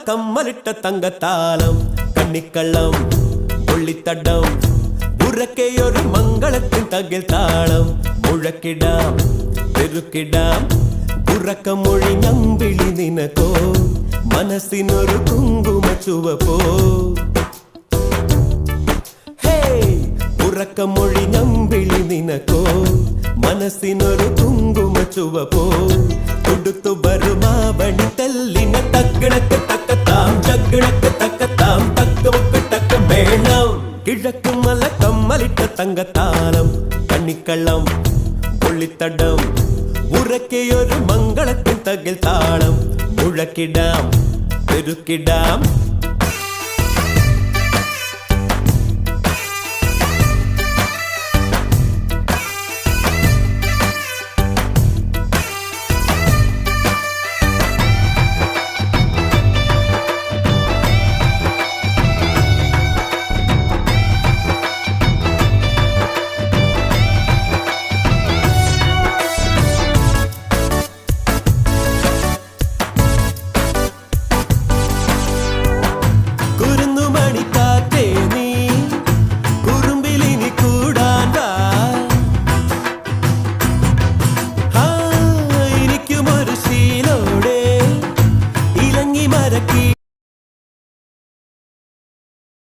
കമ്മലിട്ട തങ്കത്താലം കണ്ണിക്കള്ളം പുള്ളിത്തടം ഉറക്കെയൊരു മംഗളത്തിൻ തകിൽ താളം മുഴക്കിടാം പെരുക്കിടാം ഉറക്കമൊഴി ഞമ്പിളി നിനക്കോ മനസ്സിനൊരു കുങ്കുമ ചുവപ്പോ ഉറക്കമൊഴി ഞമ്പിളി നിനക്കോ മനസ്സിനൊരു കുങ്കുമ ചുവപ്പോ തുടുത്തു വരുമാവണി തെല്ലിന തക്കിടക്ക് തക്കത്താം ചക്കിടക്ക് തക്കത്താം തക്കമുക്ക് തക്ക വേണം കിഴക്കുമല കമ്മലിട്ട തങ്കത്താലം കണ്ണിക്കള്ളം പുള്ളിത്തടം ഉറക്കെയൊരു മംഗളത്തിൻ തകിൽ താളം മുഴക്കിടാം പെരുക്കിടാം